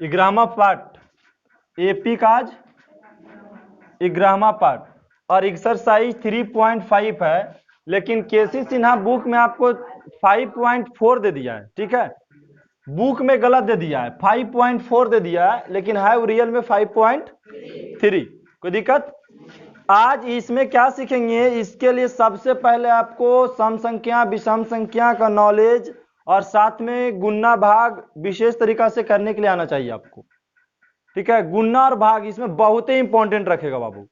11वां part AP का आज 11वां part और एक्सरसाइज 3.5 है, लेकिन केसी सिन्हा बुक में आपको 5.4 दे दिया है। ठीक है, बुक में गलत दे दिया है, 5.4 दे दिया है, लेकिन है वो रियल में 5.3। कोई दिक्कत? आज इसमें क्या सीखेंगे, इसके लिए सबसे पहले आपको सम संख्या विषम संख्या का नॉलेज और साथ में गुणा भाग विशेष तरीका से करने के लिए आना चाहिए आपको। ठीक है, गुणा और भाग इसमें बहुत ही इंपॉर्टेंट रखेगा बाबू।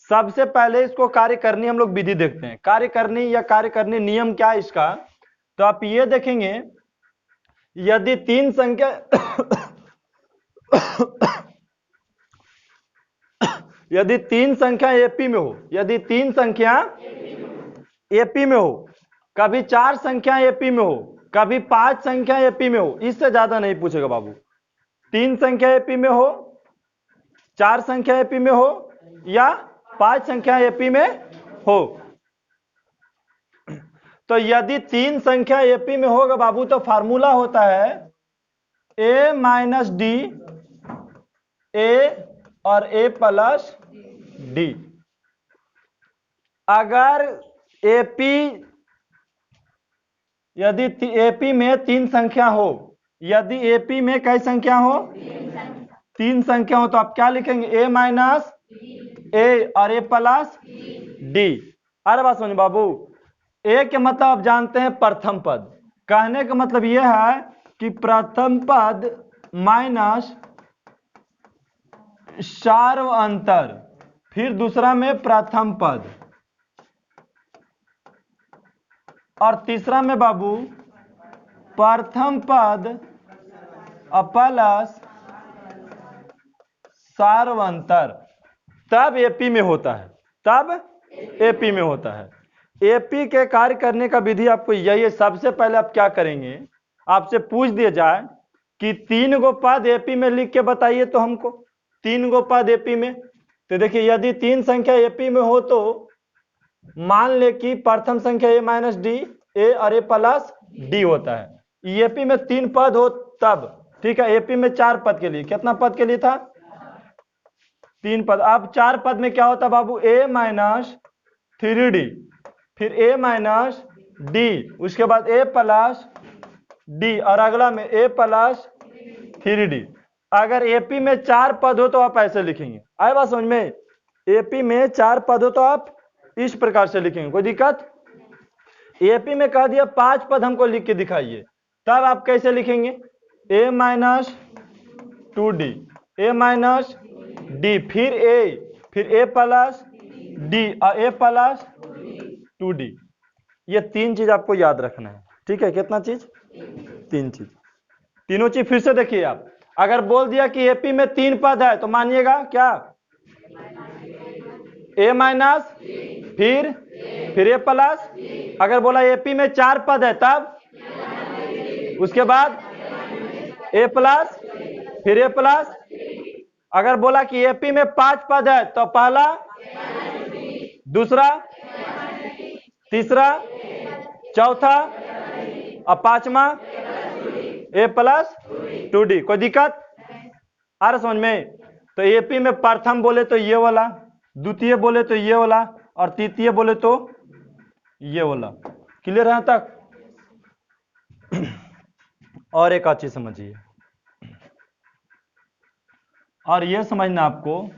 सबसे पहले इसको कार्य करनी हम लोग विधि देखते हैं, कार्य करनी या कार्य करनी नियम क्या है इसका। तो आप ये देखेंगे, यदि तीन संख्या यदि तीन संख्या एपी में हो, यदि तीन संख्या एपी में हो, कभी चार संख्या एपी में हो, कभी पांच संख्या एपी में हो, इससे ज्यादा नहीं पूछेगा बाबू। तीन संख्या एपी में हो, चार संख्या एपी में हो या पांच संख्या एपी में हो। तो यदि तीन संख्या एपी में होगा बाबू तो फार्मूला होता है a माइनस डी ए और a प्लस डी। अगर एपी यदि एपी में तीन संख्या हो, यदि एपी में कई संख्या हो, तीन संख्या हो, तो आप क्या लिखेंगे, a माइनस ए और a प्लस डी। अरे बात समझ बाबू, ए के मतलब आप जानते हैं प्रथम पद, कहने का मतलब यह है कि प्रथम पद माइनस सार्व अंतर, फिर दूसरा में प्रथम पद, और तीसरा में बाबू प्रथम पद प्लस सार्व अंतर, तब एपी में होता है, तब एपी में होता है। एपी के कार्य करने का विधि आपको यही है। सबसे पहले आप क्या करेंगे, आपसे पूछ दिया जाए कि तीन गो पद एपी में लिख के बताइए तो हमको, तीन गो पद एपी में। तो देखिए, यदि तीन संख्या एपी में हो तो मान ले कि प्रथम संख्या ए माइनस डी, ए और ए प्लस डी होता है। एपी में तीन पद हो तब, ठीक है। एपी में चार पद के लिए, कितना पद के लिए था, तीन पद। अब चार पद में क्या होता बाबू, ए माइनस थ्री डी, फिर ए माइनस डी, उसके बाद ए प्लस डी, और अगला में ए प्लस थ्री डी। अगर एपी में चार पद हो तो आप ऐसे लिखेंगे, आए बात समझ में। एपी में चार पद हो तो आप इस प्रकार से लिखेंगे, कोई दिक्कत। एपी में कह दिया पांच पद हमको लिख के दिखाइए, तब आप कैसे लिखेंगे, ए माइनस टू डी, ए माइनस डी, फिर ए प्लस डी और ए प्लस टू डी। ये तीन चीज आपको याद रखना है, ठीक है। कितना चीज, तीन चीज। तीनों चीज फिर से देखिए आप, अगर बोल दिया कि एपी में तीन पद है तो मानिएगा क्या, ए माइनस फिर ए प्लस। अगर बोला एपी में चार पद है तब, उसके बाद ए प्लस फिर ए प्लस। अगर बोला कि एपी में पांच पद है तो पहला, दूसरा, तीसरा, चौथा और पांचवा ए प्लस टू डी। कोई दिक्कत आ रहा समझ में। तो एपी में प्रथम बोले तो ये वाला, द्वितीय बोले तो ये वाला, और तृतीय बोले तो ये वाला। क्लियर है तक। और एक अच्छी समझिए, और ये समझना आपको,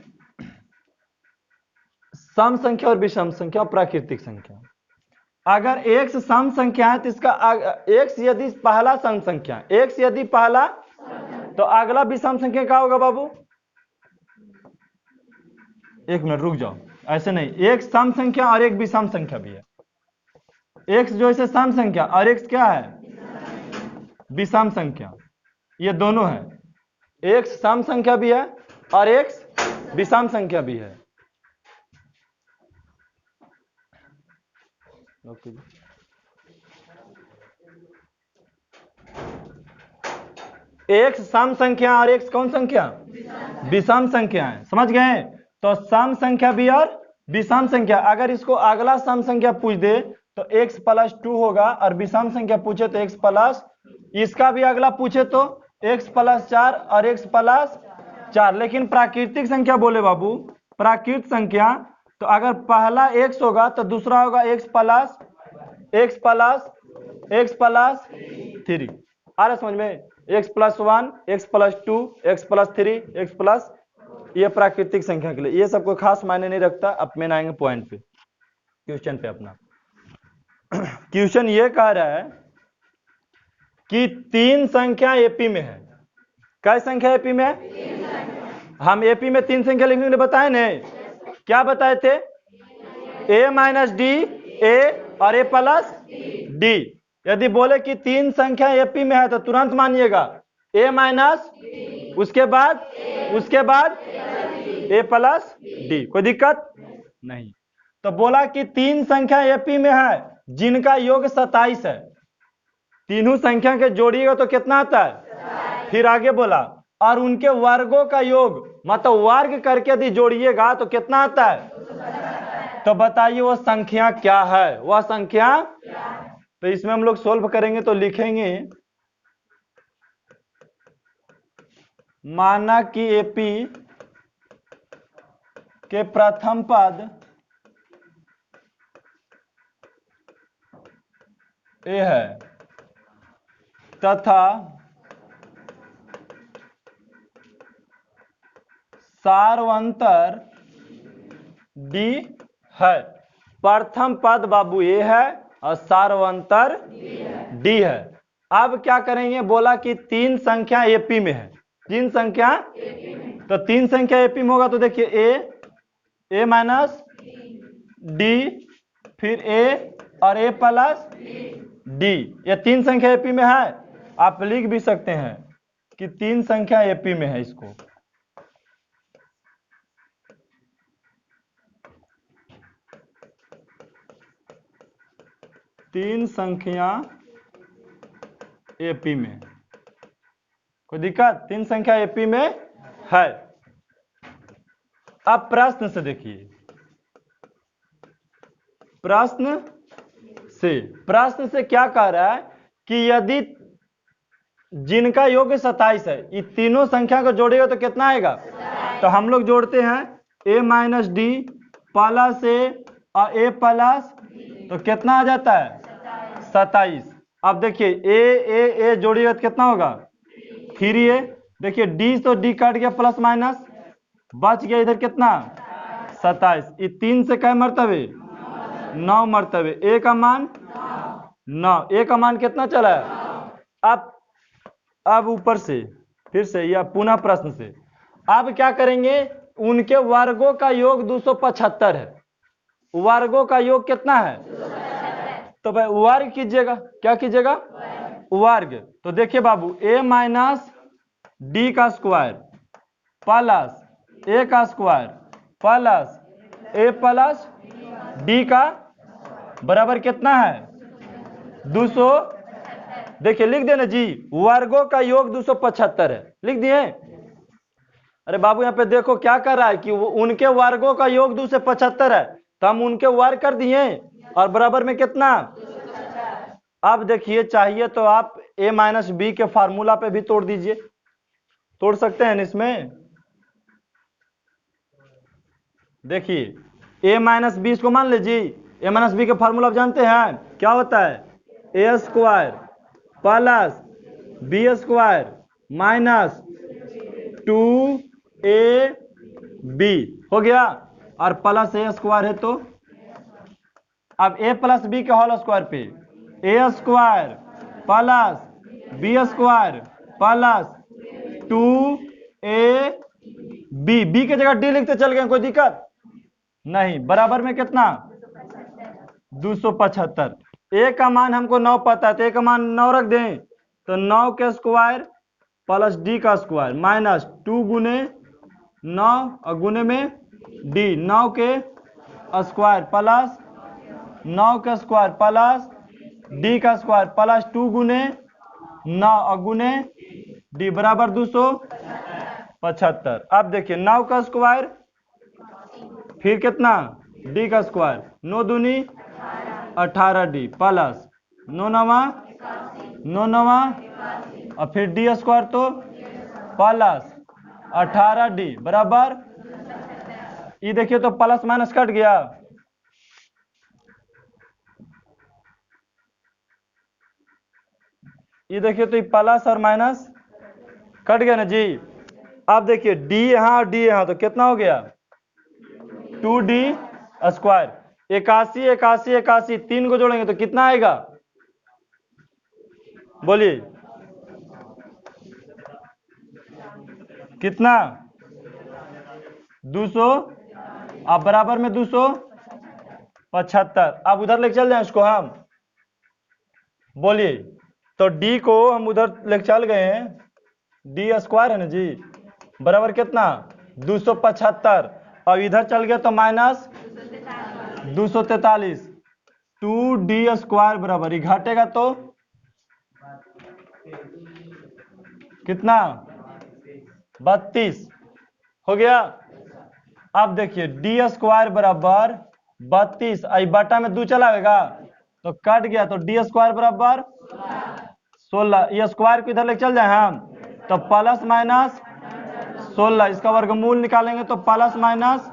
सम संख्या और विषम संख्या और प्राकृतिक संख्या। अगर एक्स सम संख्या है तो इसका एक्स यदि पहला सम संख्या, एक्स यदि पहला, तो अगला विषम संख्या क्या होगा बाबू। एक मिनट रुक जाओ, ऐसे नहीं, एक सम संख्या और एक विषम संख्या भी है। एक्स जो है सम संख्या और एक्स क्या है, विषम संख्या। ये दोनों है, एक्स सम संख्या भी है और एक्स विषम संख्या भी है। ओके, एक्स सम संख्या और एक्स कौन संख्या, विषम संख्या है, समझ गए। तो सम संख्या भी और विषम संख्या, अगर इसको अगला सम संख्या पूछ दे तो x प्लस टू होगा, और विषम संख्या पूछे तो x प्लस, इसका भी अगला पूछे तो x प्लस 4 और x प्लस 4। लेकिन प्राकृतिक संख्या बोले बाबू, प्राकृत संख्या, तो अगर पहला x होगा तो दूसरा होगा x प्लस 3। आ रहा समझ में? x plus 1, x plus 2, x plus 3, x plus, ये प्राकृतिक संख्या के लिए, ये सब कोई खास मायने नहीं रखता। अब में आएंगे पॉइंट पे, क्वेश्चन पे अपना। क्वेश्चन ये कह रहा है कि 3 संख्या एपी में है। क्या संख्या एपी में है? हम एपी में 3 संख्या लिखने के लिए बताए ना, क्या बताए थे? a माइनस डी, ए और a प्लस डी। यदि बोले कि 3 संख्या एपी में है तो तुरंत मानिएगा a माइनस, उसके बाद a प्लस डी। कोई दिक्कत नहीं। तो बोला कि 3 संख्या एपी में है जिनका योग 27 है। तीनों संख्या के जोड़िएगा तो कितना आता है? फिर आगे बोला और उनके वर्गों का योग, मतलब वर्ग करके यदि जोड़िएगा तो कितना आता है? तो बताइए वो संख्या क्या है? वह संख्या, तो इसमें हम लोग सोल्व करेंगे तो लिखेंगे, माना कि एपी के प्रथम पद ए है तथा सार्वंतर डी है। प्रथम पद बाबू ए है और सार्वंतर डी है। अब क्या करेंगे? बोला कि 3 संख्या एपी में है। 3 संख्या, तो 3 संख्या एपी में होगा तो देखिए ए माइनस डी, फिर ए और ए प्लस डी, ये 3 संख्या एपी में है। आप लिख भी सकते हैं कि 3 संख्या एपी में है। इसको तीन संख्या एपी में, कोई दिक्कत? 3 संख्या एपी में है। अब प्रश्न से देखिए, प्रश्न से क्या कह रहा है कि यदि जिनका योग 27 है, ये तीनों संख्या को जोड़ेगा तो कितना आएगा? तो हम लोग जोड़ते हैं a माइनस डी प्लस ए और a प्लस, तो कितना आ जाता है? 27। अब देखिए ए जोड़िएगा तो कितना होगा? 3a। देखिए डी तो डी काट गया, प्लस माइनस बच गया इधर कितना? 27। ये 3 से क्या मर्तबे? 9 मर्तबे। ए का मान 9, ए का मान कितना चला है? अब ऊपर से फिर से या पुनः प्रश्न से अब क्या करेंगे? उनके वर्गों का योग 275 है। वर्गों का योग कितना है? तो भाई वर्ग कीजिएगा। क्या कीजिएगा? वर्ग। तो देखिए बाबू, a माइनस डी का स्क्वायर प्लस ए का square plus A plus D का बराबर कितना है? 200। देखिए लिख देना जी, वर्गों का योग 275 है। लिख दिए? अरे बाबू यहाँ पे देखो क्या कर रहा है कि उनके वर्गों का योग 275 है, तो हम उनके वर्ग कर दिए और बराबर में कितना? अब देखिए चाहिए तो आप a माइनस बी के फार्मूला पे भी तोड़ दीजिए, तोड़ सकते हैं इसमें। देखिए a माइनस बी, इसको मान लीजिए a माइनस बी के फार्मूला आप जानते हैं क्या होता है? A square plus B square minus 2ab हो गया, और प्लस ए स्क्वायर है तो अब a प्लस बी के होल स्क्वायर पे A square plus B square plus 2ab, B की जगह डी लिखते चल गए, कोई दिक्कत नहीं। बराबर में कितना? 275। ए का मान हमको 9 पता है, तो ए का मान 9 रख दें, तो 9 के स्क्वायर प्लस डी का स्क्वायर माइनस 2 गुने 9 और गुने में डी, 9 के स्क्वायर प्लस 9 का स्क्वायर प्लस डी का स्क्वायर प्लस 2 गुने 9 और गुने डी बराबर 275। अब देखिए 9 का स्क्वायर फिर कितना? डी का स्क्वायर, 9 दूनी 18 डी प्लस 9 नवा और फिर डी स्क्वायर तो प्लस 18D बराबर, ये देखिए तो प्लस माइनस कट गया, ये देखिए तो ये प्लस और माइनस कट गया ना जी। अब देखिए डी यहाँ और डी यहाँ, तो कितना हो गया 2D स्क्वायर, 81 81 81 तीन को जोड़ेंगे तो कितना आएगा, बोलिए कितना 200, अब बराबर में 275। अब उधर लेके चल जाए इसको हम, बोलिए तो डी को हम उधर लेके चल गए हैं, डी स्क्वायर है ना जी, बराबर कितना 275, और इधर चल गया तो माइनस 243, 2D स्क्वायर बराबर, ये घटेगा तो कितना 32 हो गया। अब देखिए डी स्क्वायर बराबर 32, आई बटा में 2 चलाएगा तो कट गया, तो डी स्क्वायर बराबर 16, ये स्क्वायर को इधर लेके चल जाए हम तो प्लस माइनस 16, इसका वर्गमूल निकालेंगे तो प्लस माइनस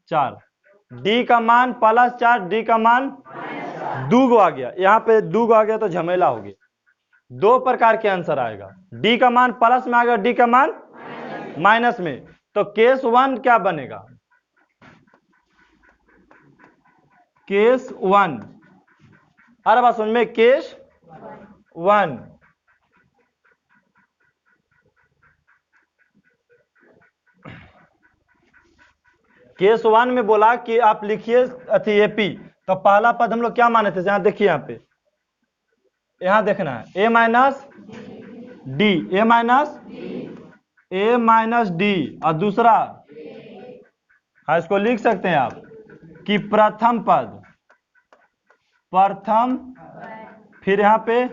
4, डी का मान प्लस 4, डी का मान 2 आ गया, यहाँ पे 2 आ गया तो झमेला हो गया, दो प्रकार के आंसर आएगा, डी का मान प्लस में आ गया, डी का मान माइनस में, तो केस 1 क्या बनेगा, केस 1, अरे बात समझ में, केस 1 केस 1 में बोला कि आप लिखिए अथी एपी, तो पहला पद हम लोग क्या माने थे, यहां देखिए, यहाँ पे यहां देखना है ए माइनस डी, ए माइनस डी, और दूसरा हाँ इसको लिख सकते हैं आप कि प्रथम पद, प्रथम, फिर यहां पे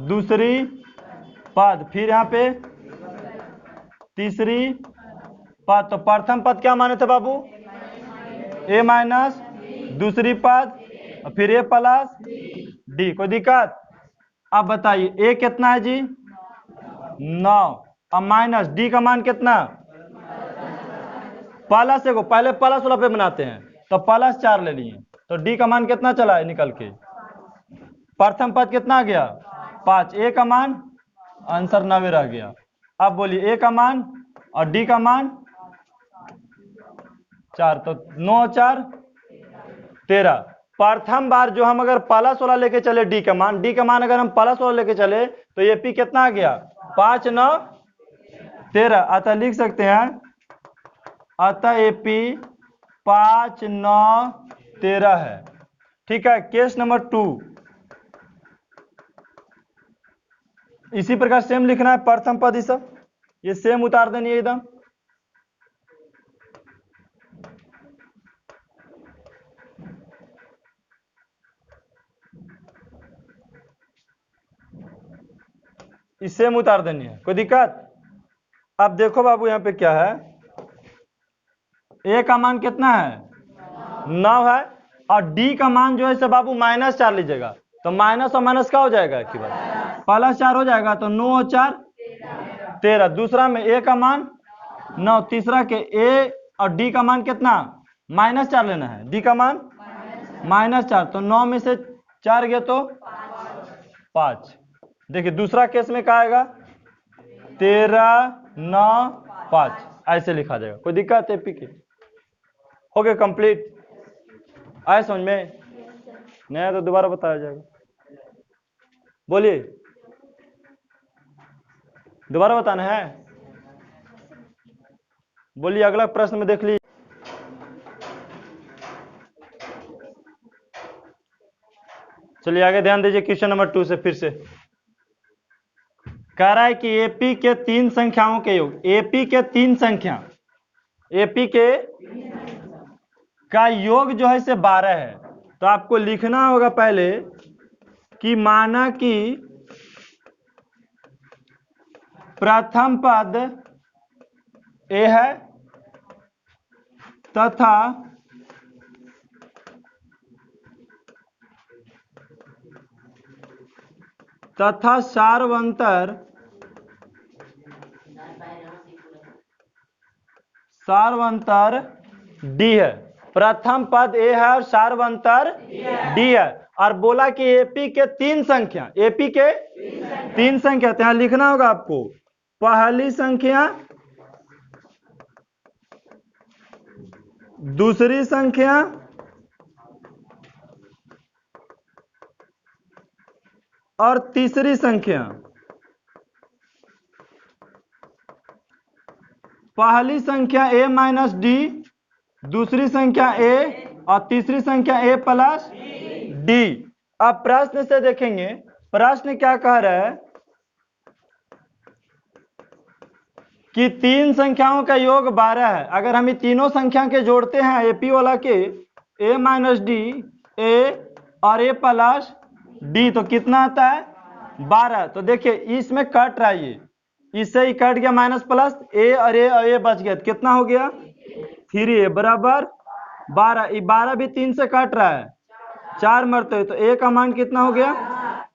दूसरी पद, फिर यहां पे तीसरी पद, तो प्रथम पद क्या माने थे बाबू, ए माइनस, दूसरी पद और फिर ए प्लस डी, कोई दिक्कत। अब बताइए ए कितना है जी 9, अब माइनस डी का मान कितना, प्लस को पहले प्लस वाला पे बनाते हैं तो प्लस 4 ले लिए, तो डी का मान कितना चला है निकल के, प्रथम पद कितना आ गया 5, ए का मान आंसर 9 रह गया। अब बोलिए ए का मान और डी का मान 4, तो 9 4 13, प्रथम बार जो हम अगर प्लस वाला लेके चले डी का मान, डी का मान अगर हम प्लस वाला लेके चले तो ये पी कितना आ गया 5 9 13, अतः लिख सकते हैं, अतः एपी 5 9 13 है। ठीक है, केस नंबर 2 इसी प्रकार सेम लिखना है, प्रथम पद, सब ये सेम उतार देनी है एकदम, इस सेम उतार देनी है, कोई दिक्कत। अब देखो बाबू यहाँ पे क्या है, ए का मान कितना है 9 है, और डी का मान जो है से बाबू -4 लीजिएगा, तो माइनस और माइनस क्या हो जाएगा की बात, +4 हो जाएगा, तो 9 और 4 13, दूसरा में ए का मान 9, तीसरा के ए और डी का मान कितना -4 लेना है, डी का मान -4, तो 9 में से 4 गया तो 5। देखिए दूसरा केस में क्या आएगा 13 9 5, ऐसे लिखा जाएगा, कोई दिक्कत है, पी के हो गया कंप्लीट, आए समझ में, नहीं तो दोबारा बताया जाएगा, बोलिए दोबारा बताना है, बोलिए अगला प्रश्न में देख लीजिए। चलिए आगे ध्यान दीजिए क्वेश्चन नंबर 2 से फिर से कह रहा है कि एपी के 3 संख्याओं के योग, एपी के 3 संख्या, एपी के का योग जो है से 12 है, तो आपको लिखना होगा पहले कि माना कि प्रथम पद ए है तथा तथा सार्वंतर डी है। प्रथम पद ए है और सार्वंतर डी है। और बोला कि एपी के तीन संख्या, एपी के तीन संख्या, तो यहां लिखना होगा आपको पहली संख्या, दूसरी संख्या और तीसरी संख्या। पहली संख्या a माइनस डी, दूसरी संख्या a और तीसरी संख्या a प्लस डी। अब प्रश्न से देखेंगे, प्रश्न क्या कह रहा है कि तीन संख्याओं का योग 12 है। अगर हम ये तीनों संख्या के जोड़ते हैं एपी वाला के, a माइनस डी, a और a प्लस डी, तो कितना आता है 12। तो देखिए इसमें कट रहा है, ये इससे ही कट गया माइनस प्लस, a और a बच गया, तो कितना हो गया 3a बराबर 12। ये 12 भी 3 से कट रहा है, 4 मरते हुए, तो a का मान कितना हो गया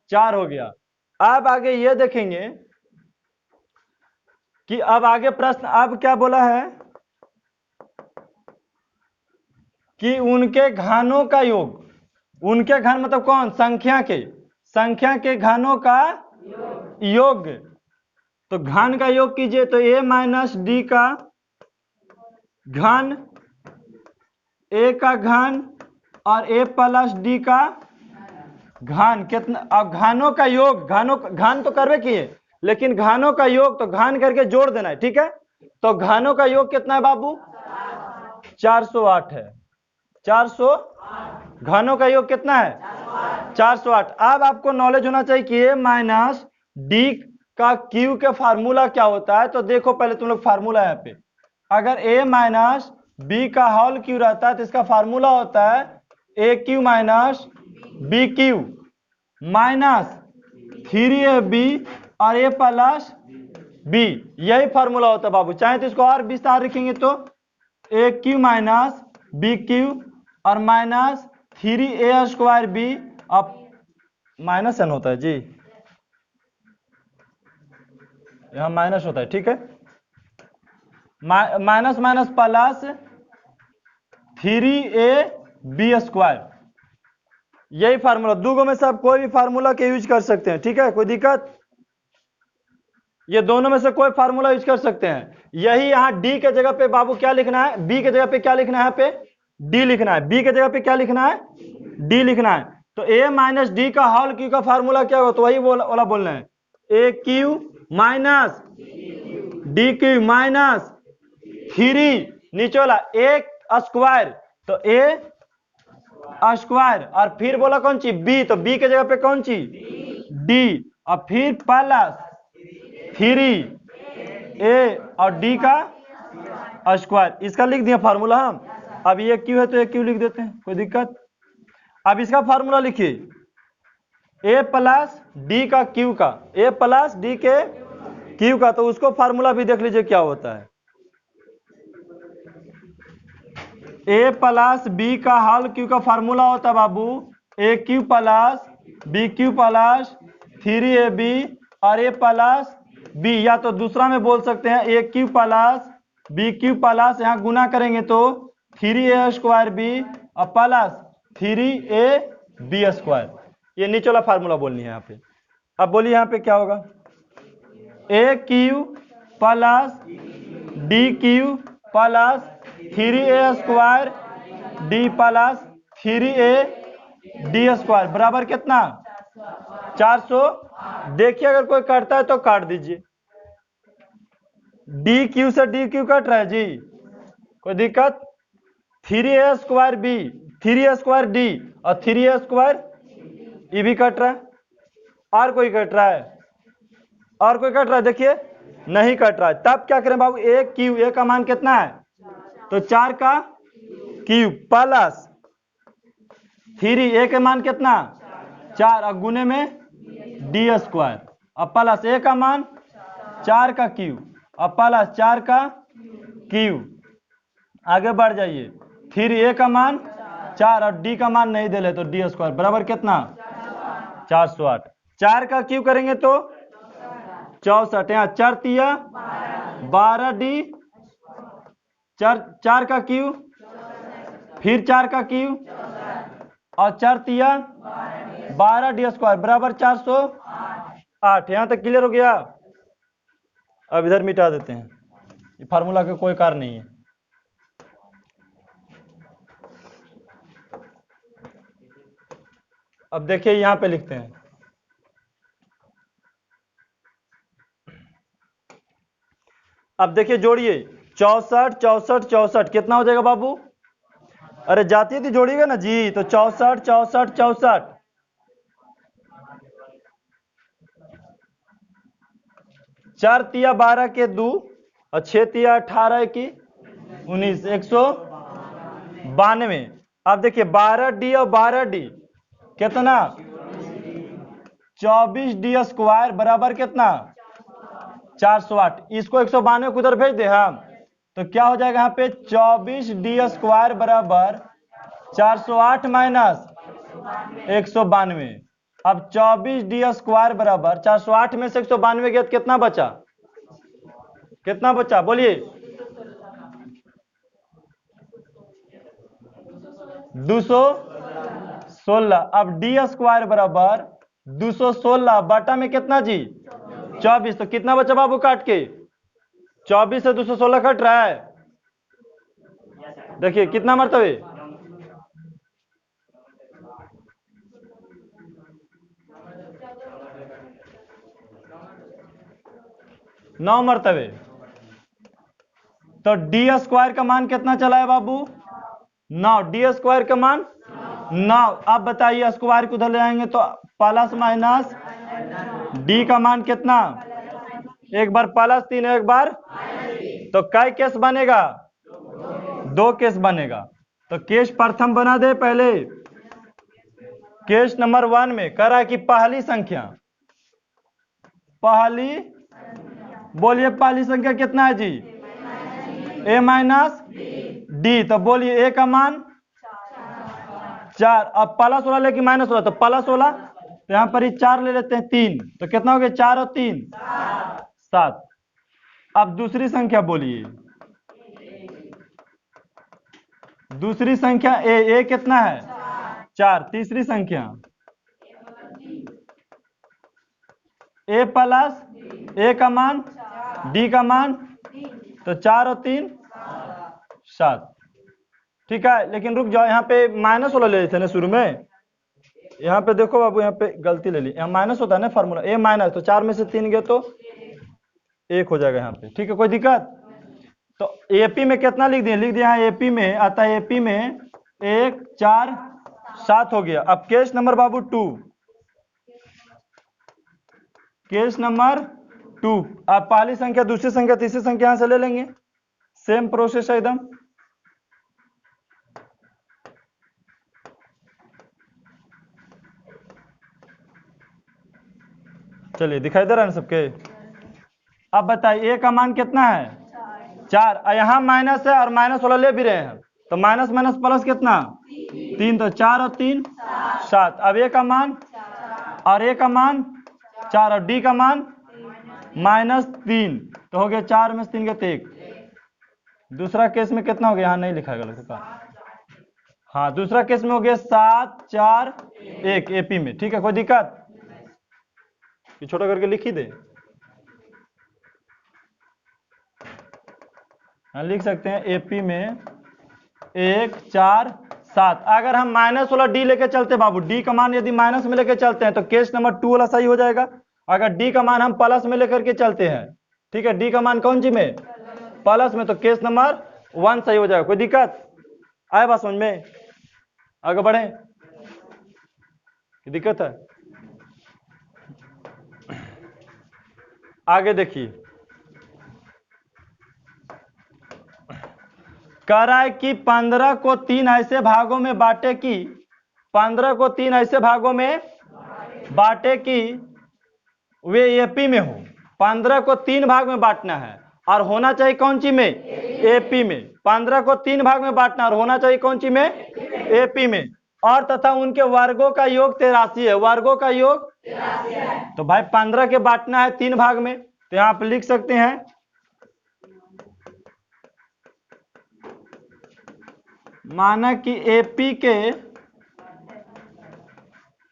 4 हो गया। अब आगे ये देखेंगे कि अब आगे प्रश्न अब क्या बोला है कि उनके घनों का योग, उनके घन मतलब कौन, संख्या के घनों का योग। तो घन का योग कीजिए, तो a माइनस डी का घन, a का घन और a प्लस डी का घन कितना। अब घनों का योग, घन तो करवे किए, लेकिन घनों का योग तो घन करके जोड़ देना है, ठीक है। तो घनों का योग कितना है बाबू 408 है, 400। घनों का योग कितना है 408। अब आपको नॉलेज होना चाहिए कि a माइनस डी का क्यू के फार्मूला क्या होता है। तो देखो पहले तुम लोग फार्मूला यहाँ पे, अगर a माइनस बी का होल क्यू रहता है तो इसका फार्मूला होता है A cube minus B cube minus 3ab और a प्लस बी, यही फार्मूला होता है बाबू। चाहे तो इसको और विस्तार रखेंगे तो ए क्यू माइनस बी क्यू और माइनस 3a स्क्वायर बी, अब माइनस एन होता है जी, यहां माइनस होता है, ठीक है। Minus minus plus 3ab square, यही फार्मूला। दूगों में से आप कोई भी फार्मूला के यूज कर सकते हैं, ठीक है, कोई दिक्कत। ये दोनों में से कोई फार्मूला यूज कर सकते हैं। यही यहाँ डी के जगह पे बाबू क्या लिखना है, बी के जगह पे क्या लिखना है, यहाँ पे डी लिखना है, बी के जगह पे क्या लिखना है डी लिखना है। तो a माइनस डी का होल क्यू का फार्मूला क्या होगा, तो वही वाला बोलना है, A cube minus D cube minus 3 नीचे वाला एक स्क्वायर, तो ए स्क्वायर और फिर बोला कौन सी बी, तो बी के जगह पे कौन सी डी और फिर प्लस 3a और d का स्क्वायर, इसका लिख दिया फार्मूला हम। अब ये क्यू है तो ये क्यू लिख देते हैं, कोई दिक्कत। अब इसका फार्मूला लिखिए a प्लस डी का क्यू का, a प्लस डी के क्यू का, तो उसको फार्मूला भी देख लीजिए क्या होता है। a प्लस बी का होल क्यू का फार्मूला होता है बाबू A cube plus B cube plus 3ab और a प्लस बी, या तो दूसरा में बोल सकते हैं A cube plus B cube plus, यहाँ गुना करेंगे तो 3a स्क्वायर बी और प्लस 3ab स्क्वायर। ये नीचे वाला फार्मूला बोलनी है यहाँ पे। अब बोलिए यहाँ पे क्या होगा, A cube plus D cube plus 3a square D plus 3a square बराबर कितना 400। देखिए अगर कोई करता है तो काट दीजिए, डी क्यू से डी क्यू कट रहा है जी, कोई दिक्कत। 3a square B, 3a square D और 3a स्क्वायर ये भी कट रहा है। और कोई कट रहा है, और कोई कट रहा है, देखिए नहीं कट रहा है। तब क्या करें बाबू, ए क्यू, ए का मान कितना है तो 4 का क्यूब प्लस 3, ए के मान कितना 4 और गुने में डी स्क्वायर और प्लस ए का मान 4 का क्यूब और प्लस 4 का क्यूब। आगे बढ़ जाइए, 3a का मान 4 और डी का मान नहीं दे ले तो डी स्क्वायर बराबर कितना 408। 4 का क्यू करेंगे तो 64, यहाँ 4 तिया 12D, 4 का क्यू, फिर 4 का क्यू और 4 तिया 12D² बराबर 408। यहां तक क्लियर हो गया। अब इधर मिटा देते हैं, ये फार्मूला का कोई कार्य नहीं है। अब देखिए यहां पे लिखते हैं, अब देखिए जोड़िए 64 64 64 कितना हो जाएगा बाबू? अरे जाती थी जोड़िएगा ना जी, तो 64 64 64 4 तिया 12 के 2 और 6 तिया 18 की 19, 192। अब देखिए 12D और 12D कितना? 24D² बराबर कितना? 408। इसको 192 को उधर भेज दे हम, तो क्या हो जाएगा यहाँ पे? 24D² बराबर 408 माइनस 192। अब 24D² बराबर 408 में से 192 गया तो कितना बचा? कितना बचा बोलिए? 216। अब D² बराबर 216 बटा में कितना जी? 24। तो कितना बचा बाबू काट के? 24 से 216 कट रहा है, देखिए कितना मरतबे? 9 मरतबे। तो D² का मान कितना चला है बाबू? 9। D² का मान 9। अब बताइए स्क्वायर को उधर ले आएंगे तो प्लस माइनस D का मान कितना? एक बार प्लस 3 एक बार, तो कई केस बनेगा? 2 केस बनेगा। तो केस प्रथम बना दे पहले। केस नंबर 1 में कह रहा है कि पहली संख्या, पहली बोलिए पहली संख्या कितना है जी? A minus D। तो बोलिए A का मान 4। अब प्लस वाला लेके माइनस वाला, तो प्लस वाला, तो यहाँ पर ही 4 ले लेते हैं 3, तो कितना हो गया? 4 और 3 7। अब दूसरी संख्या बोलिए, दूसरी संख्या A कितना है? 4। तीसरी संख्या A प्लस A का मान D का मान, तो 4 और 3 7। ठीक है, लेकिन रुक जाओ, यहाँ पे माइनस वाला ले लेते ना शुरू में। यहाँ पे देखो बाबू, यहाँ पे गलती ले ली, यहाँ माइनस होता है ना फार्मूला, A माइनस, तो 4 में से 3 गए तो 1 हो जाएगा यहाँ पे। ठीक है, कोई दिक्कत? तो AP में कितना लिख दिए? लिख दिया AP में आता है, AP में 1 4 7 हो गया। अब केस नंबर बाबू 2, केस नंबर 2। आप पहली संख्या, दूसरी संख्या, तीसरी संख्या यहां से ले लेंगे, सेम प्रोसेस है एकदम। चलिए दिखाई दे रहा है ना सबके? अब बताइए A का मान कितना है? 4। यहाँ माइनस है और माइनस वाला ले भी रहे हैं, तो माइनस माइनस प्लस कितना? 3। तो 4 और 3 7। अब A का मान और A का मान 4 और D का मान -3, तो हो गया 4 में से 3 गए 1। दूसरा केस में कितना हो गया? यहाँ नहीं लिखा गलत का। हाँ, दूसरा केस में हो गया 7 4 1 AP में। ठीक है, कोई दिक्कत? ये छोटा करके लिख ही दे। हाँ, लिख सकते हैं AP में 1 4 7। अगर हम माइनस वाला D लेके चलते बाबू, D का मान यदि माइनस में लेके चलते हैं तो केस नंबर 2 वाला सही हो जाएगा। अगर D का मान हम प्लस में लेकर के चलते हैं, ठीक है, D का मान कौन सी में? प्लस में, तो केस नंबर 1 सही हो जाएगा। कोई दिक्कत आए बात समझ में? आगे बढ़े, दिक्कत है? आगे देखिए, कह रहा है कि 15 को 3 ऐसे भागों में बांटे कि 15 को 3 ऐसे भागों में बांटे कि वे AP में हो। 15 को 3 भाग में बांटना है और होना चाहिए कौन सी में? AP में। 15 को 3 भाग में बांटना और होना चाहिए कौन सी में? AP में। और तथा उनके वर्गों का योग 83 है। वर्गों का योग 83 है। तो भाई 15 के बांटना है 3 भाग में, तो यहां आप लिख सकते हैं माना कि एपी के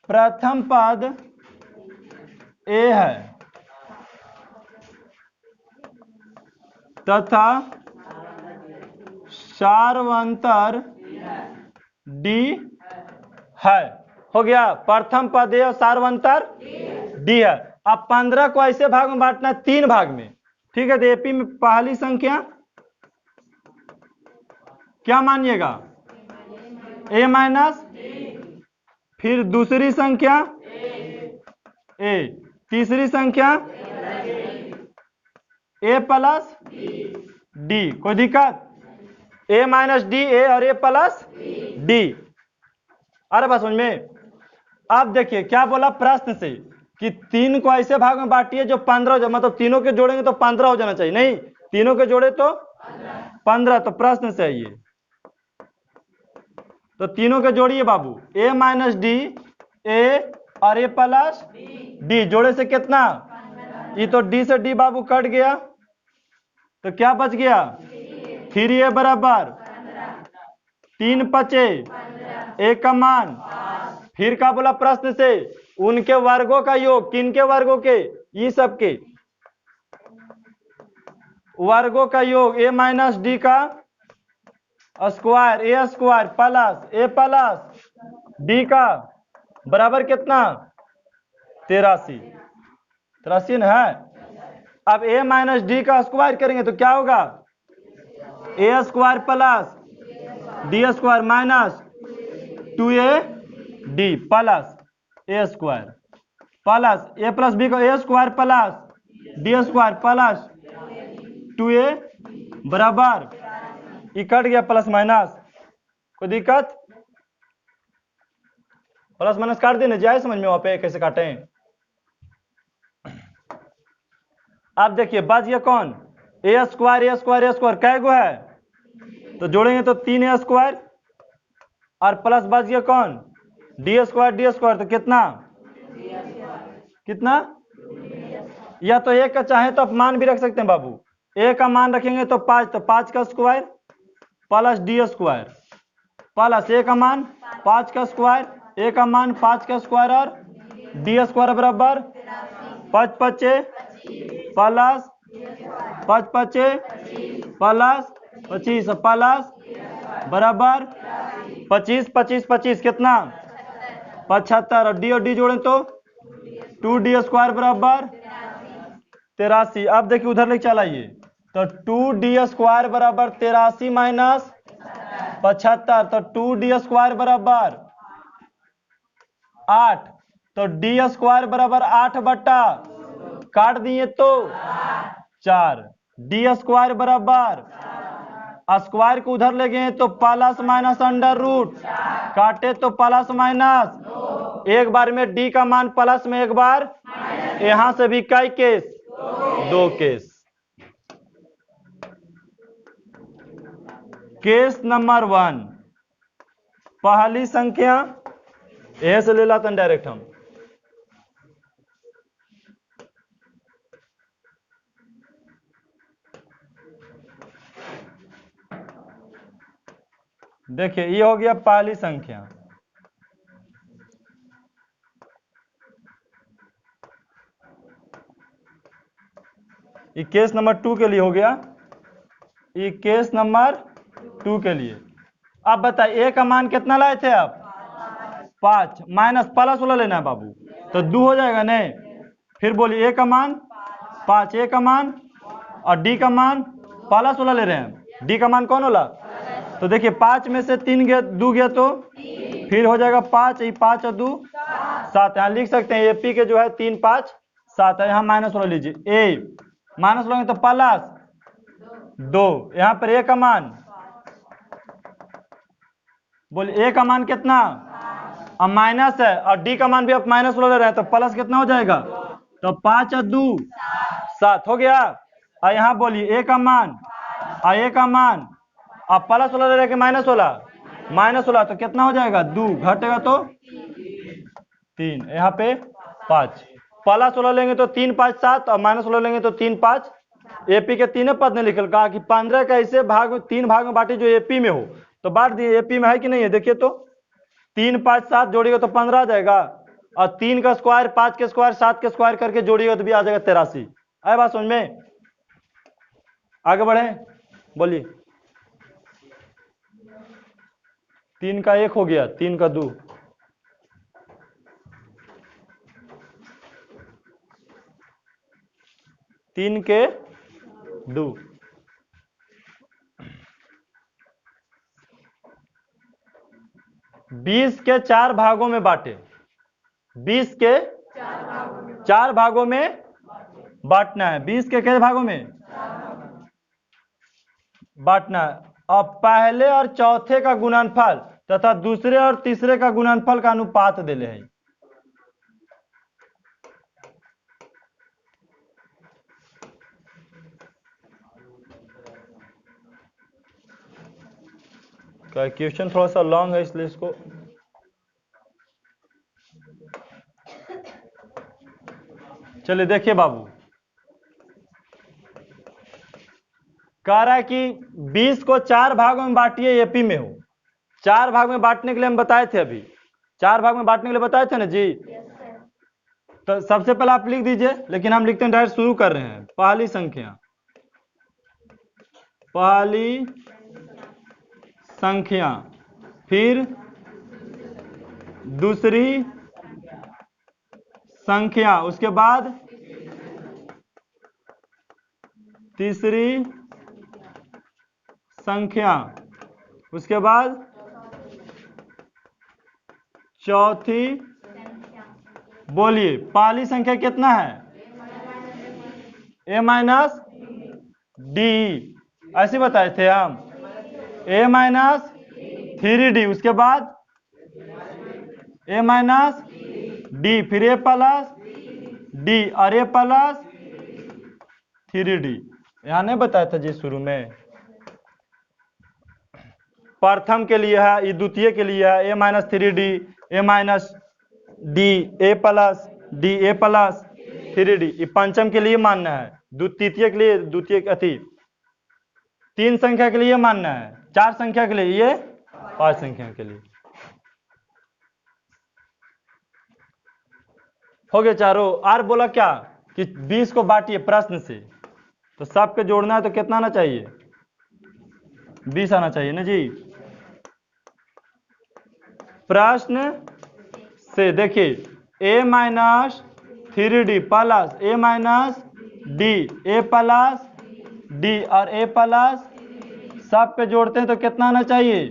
प्रथम पद ए है तथा सार्वंतर डी है। हो गया, प्रथम पद ए और सार्वंतर डी है। अब 15 को ऐसे भाग में बांटना है 3 भाग में, ठीक है। तो एपी में पहली संख्या क्या मानिएगा, ए माइनस, फिर दूसरी संख्या ए, तीसरी संख्या ए प्लस डी। कोई दिक्कत, ए माइनस डी, ए और ए प्लस डी। अरे बात समझ में। अब देखिए क्या बोला प्रश्न से कि 3 को ऐसे भाग में बांटिए जो 15 हो जाए, मतलब तीनों के जोड़ेंगे तो 15 हो जाना चाहिए, नहीं तीनों के जोड़े तो 15। तो प्रश्न से आइए, तो तीनों के जोड़िए बाबू, ए माइनस डी, ए और ए प्लस डी, जोड़े से कितना, ये तो डी से डी बाबू कट गया, तो क्या बच गया 3a बराबर 3 बचे, एक का मान। फिर क्या बोला प्रश्न से, उनके वर्गों का योग, किनके वर्गों के, ये सब के वर्गों का योग, ए माइनस डी का square, A square plus A plus D का बराबर कितना 83। 83 न है। अब ए माइनस डी का स्क्वायर करेंगे तो क्या होगा, A square plus D square minus 2a D plus A square plus A plus B का A square plus D square plus 2a बराबर, ये कट गया प्लस माइनस, कोई दिक्कत, प्लस माइनस काट देने जाए, समझ में वहां पे कैसे काटे। अब देखिए बच गया कौन, ए square A square A square कै गो है, तो जोड़ेंगे तो 3a स्क्वायर, और प्लस बच गया कौन डी स्क्वायर, तो कितना कितना, या तो एक का चाहे तो आप मान भी रख सकते हैं बाबू, ए का मान रखेंगे तो 5, तो 5 का square plus D square plus A का मान 5 का स्क्वायर, ए का मान 5 का स्क्वायर और डी स्क्वायर बराबर 5 पचे प्लस 5 पचे प्लस 25 प्लस बराबर 25 25 25 कितना 75, और डी जोड़े तो 2d स्क्वायर बराबर 83। अब देखिए उधर लेके चलाइए, तो 2d स्क्वायर बराबर 83 माइनस 75, तो 2d स्क्वायर बराबर 8, तो डी स्क्वायर बराबर 8 बट्टा काट दिए तो 4, डी स्क्वायर बराबर स्क्वायर को उधर ले गए तो प्लस माइनस अंडर रूट, काटे तो प्लस माइनस, एक बार में डी का मान प्लस में, एक बार यहां से भी कई केस, 2 केस। केस नंबर 1, पहली संख्या यह से ले लाते डायरेक्ट हम, देखिए ये हो गया पहली संख्या, ये केस नंबर 2 के लिए हो गया, ये केस नंबर 2 के लिए। अब बताइए ए का मान कितना लाए थे आप 5, माइनस प्लस वाला लेना है बाबू, तो 2 हो जाएगा नहीं, फिर बोलिए ए का मान 5, ए का मान और डी का मान प्लस वाला ले रहे हैं, डी का मान कौन वाला, तो देखिए 5 में से 3 गया 2 गया तो फिर हो जाएगा 5, ये 5 और 2 7, यहाँ लिख सकते हैं एपी के जो है 3 5 7 है, यहाँ माइनस वाला लीजिए, ए माइनस लोगे तो प्लस 2, यहाँ पर ए का मान, बोलिए ए का मान कितना, अब माइनस है और डी का मान भी आप माइनस वाला ले रहे हैं, तो प्लस कितना हो जाएगा, तो 5 और 2 7 हो गया। और यहाँ बोलिए ए का मान और ए का मान, अब प्लस वाला ले रहे हैं कि माइनस वाला, -16 तो कितना हो जाएगा 2, घटेगा तो 3, यहाँ पे 5। पहला 16 लेंगे तो 3 5 7 और -16 लेंगे तो 3 5। एपी के तीनों पद ने लिखल कहा कि 15 का ऐसे भाग में 3 भाग में बांटे जो एपी में हो, तो बांट दिए। एपी में है कि नहीं है, देखिए तो 3 5 7 जोड़िएगा तो 15 आ जाएगा, और 3 का स्क्वायर 5 के स्क्वायर 7 के स्क्वायर करके जोड़िएगा तो भी आ जाएगा 83। आए बात समझ में? आगे बढ़े, बोलिए। 3 का 1 हो गया, 3 का 2, 3 के 2। 20 के 4 भागों में बांटे, 20 के 4 भागों में बांटना है। 20 के कितने भागों में बांटना है? अब पहले और चौथे का गुणनफल तथा दूसरे और तीसरे का गुणनफल का अनुपात देले हैं। क्वेश्चन थोड़ा सा लॉन्ग है इसलिए इसको चलिए देखिए बाबू, कह रहा है कि 20 को 4 भागों में बांटिए, एपी में हो। 4 भाग में बांटने के लिए हम बताए थे, अभी 4 भाग में बांटने के लिए बताए थे ना जी। तो सबसे पहले आप लिख दीजिए, लेकिन हम लिखते हैं डायरेक्ट शुरू कर रहे हैं। पहली संख्या, पहली संख्या, फिर दूसरी संख्या, उसके बाद तीसरी संख्या, उसके बाद चौथी। बोलिए पहली संख्या कितना है? a माइनस डी, ऐसे बताए थे हम, a माइनस 3d, उसके बाद a माइनस डी, फिर a प्लस डी और a प्लस 3d। यहाँ नहीं बताया था जी शुरू में? प्रथम के लिए है, ये द्वितीय के लिए है, a minus 3d, a minus D, a plus D, a plus 3d। ये पंचम के लिए मानना है, द्वितीय के लिए, द्वितीय अति 3 संख्या के लिए मानना है, 4 संख्या के लिए, ये 5 संख्या के लिए। हो गया चारों। और बोला क्या कि 20 को बांटिए प्रश्न से, तो सबके जोड़ना है तो कितना आना चाहिए? 20 आना चाहिए ना जी। प्रश्न से देखिए, a minus 3d plus a minus D, a plus D और a प्लस, सब पे जोड़ते हैं तो कितना आना चाहिए?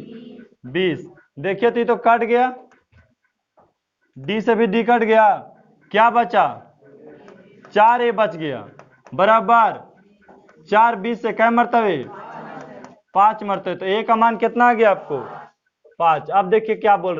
20। देखिए तो ये तो कट गया, d से भी d कट गया, क्या बचा? 4a बच गया, बराबर 4 20 से कै मरतबे? 5 मरतबे। तो a का मान कितना आ गया आपको? 5। अब देखिए क्या बोल रहे